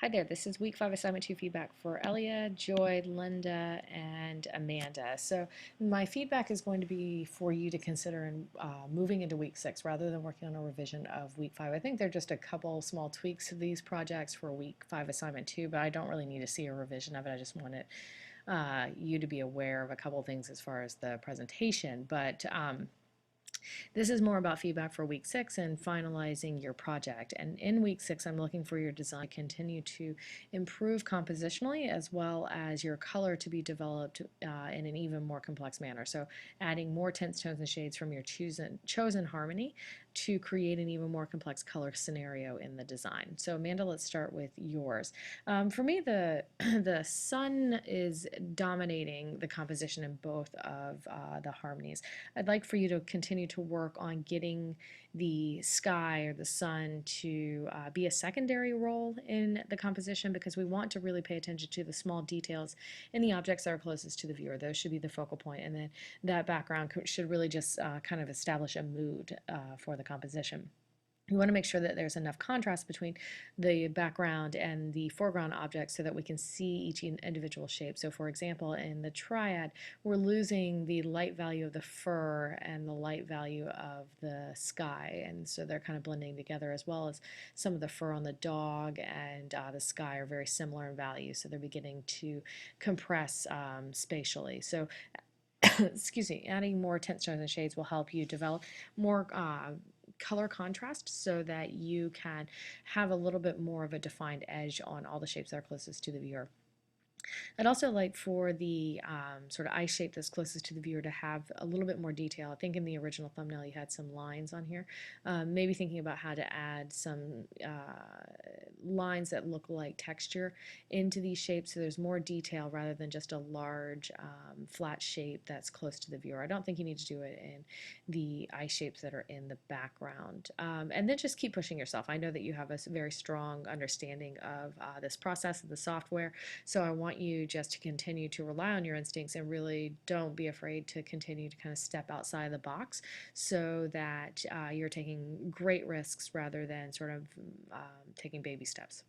Hi there, this is week 5 assignment 2 feedback for Elia, Joy, Linda, and Amanda. So my feedback is going to be for you to consider in moving into week 6 rather than working on a revision of week 5. I think there are just a couple small tweaks to these projects for week 5 assignment 2, but I don't really need to see a revision of it. I just wanted you to be aware of a couple things as far as the presentation. But this is more about feedback for week 6 and finalizing your project. And in week 6, I'm looking for your design to continue to improve compositionally as well as your color to be developed in an even more complex manner. So adding more tints, tones, and shades from your chosen harmony to create an even more complex color scenario in the design. So Amanda, let's start with yours. For me, the the sun is dominating the composition in both of the harmonies. I'd like for you to continue to work on getting the sky or the sun to be a secondary role in the composition, because we want to really pay attention to the small details in the objects that are closest to the viewer. Those should be the focal point, and then that background should really just kind of establish a mood for the composition. We want to make sure that there's enough contrast between the background and the foreground objects so that we can see each individual shape. So for example, in the triad, we're losing the light value of the fur and the light value of the sky, and so they're kind of blending together, as well as some of the fur on the dog and the sky are very similar in value, so they're beginning to compress spatially. So excuse me, adding more tints, tones, and shades will help you develop more color contrast so that you can have a little bit more of a defined edge on all the shapes that are closest to the viewer. I'd also like for the sort of eye shape that's closest to the viewer to have a little bit more detail. I think in the original thumbnail you had some lines on here. Maybe thinking about how to add some lines that look like texture into these shapes so there's more detail rather than just a large flat shape that's close to the viewer. I don't think you need to do it in the eye shapes that are in the background. And then just keep pushing yourself. I know that you have a very strong understanding of this process of the software, so I want you just to continue to rely on your instincts and really don't be afraid to continue to kind of step outside the box so that you're taking great risks rather than sort of taking baby steps.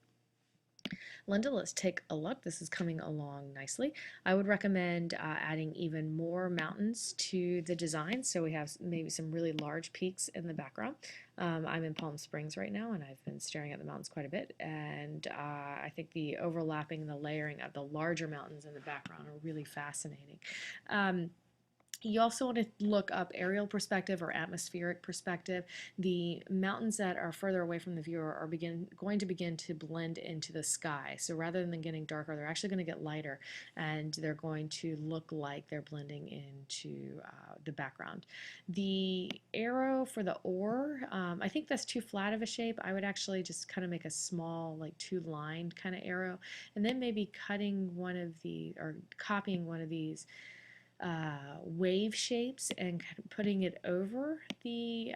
Linda, let's take a look. This is coming along nicely. I would recommend adding even more mountains to the design, so we have maybe some really large peaks in the background. I'm in Palm Springs right now, and I've been staring at the mountains quite a bit, and I think the overlapping and the layering of the larger mountains in the background are really fascinating. You also want to look up aerial perspective or atmospheric perspective. The mountains that are further away from the viewer are going to begin to blend into the sky. So rather than getting darker, they're actually going to get lighter, and they're going to look like they're blending into the background. The arrow for the oar, I think that's too flat of a shape. I would actually just kind of make a small, like two-lined kind of arrow, and then maybe cutting one of the, or copying one of these wave shapes and kind of putting it over the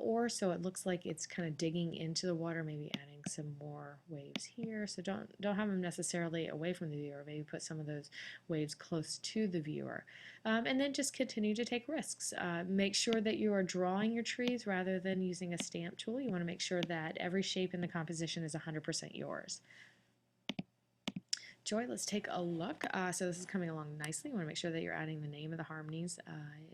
oar so it looks like it's kind of digging into the water, maybe adding some more waves here. So don't have them necessarily away from the viewer, maybe put some of those waves close to the viewer. And then just continue to take risks. Make sure that you are drawing your trees rather than using a stamp tool. You want to make sure that every shape in the composition is 100% yours. Joy, let's take a look. So this is coming along nicely. You want to make sure that you're adding the name of the harmonies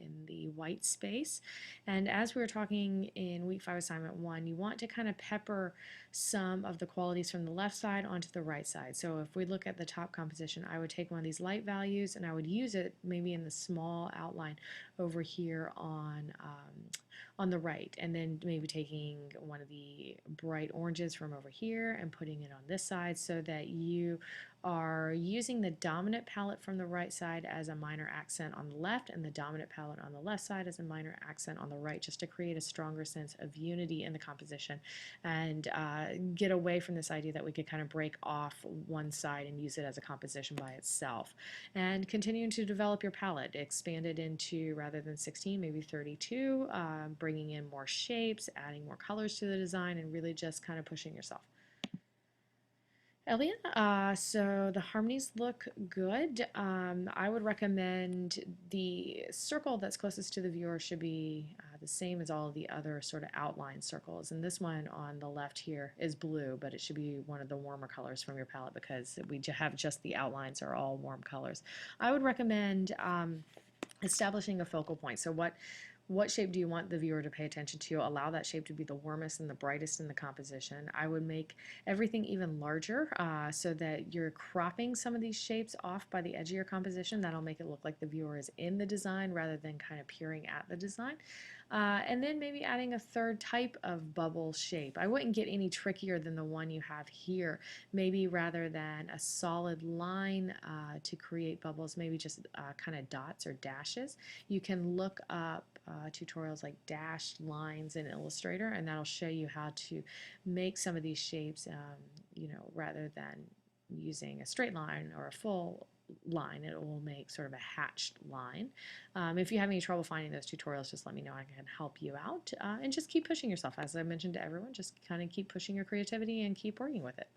in the white space. And as we were talking in week 5 assignment 1, you want to kind of pepper some of the qualities from the left side onto the right side. So if we look at the top composition, I would take one of these light values and I would use it maybe in the small outline over here on the right, and then maybe taking one of the bright oranges from over here and putting it on this side so that you are using the dominant palette from the right side as a minor accent on the left and the dominant palette on the left side as a minor accent on the right, just to create a stronger sense of unity in the composition and get away from this idea that we could kind of break off one side and use it as a composition by itself. And continuing to develop your palette, expand it into, rather than 16, maybe 32, bringing in more shapes, adding more colors to the design, and really just kind of pushing yourself. Elliot, so the harmonies look good. I would recommend the circle that's closest to the viewer should be the same as all of the other sort of outline circles. And this one on the left here is blue, but it should be one of the warmer colors from your palette because we have just the outlines are all warm colors. I would recommend establishing a focal point. So what shape do you want the viewer to pay attention to? Allow that shape to be the warmest and the brightest in the composition. I would make everything even larger so that you're cropping some of these shapes off by the edge of your composition. That'll make it look like the viewer is in the design rather than kind of peering at the design. And then maybe adding a third type of bubble shape. I wouldn't get any trickier than the one you have here. Maybe rather than a solid line to create bubbles, maybe just kind of dots or dashes. You can look up tutorials like dashed lines in Illustrator, and that'll show you how to make some of these shapes, rather than using a straight line or a full line. It will make sort of a hatched line. If you have any trouble finding those tutorials, just let me know. I can help you out. And just keep pushing yourself. As I mentioned to everyone, just kind of keep pushing your creativity and keep working with it.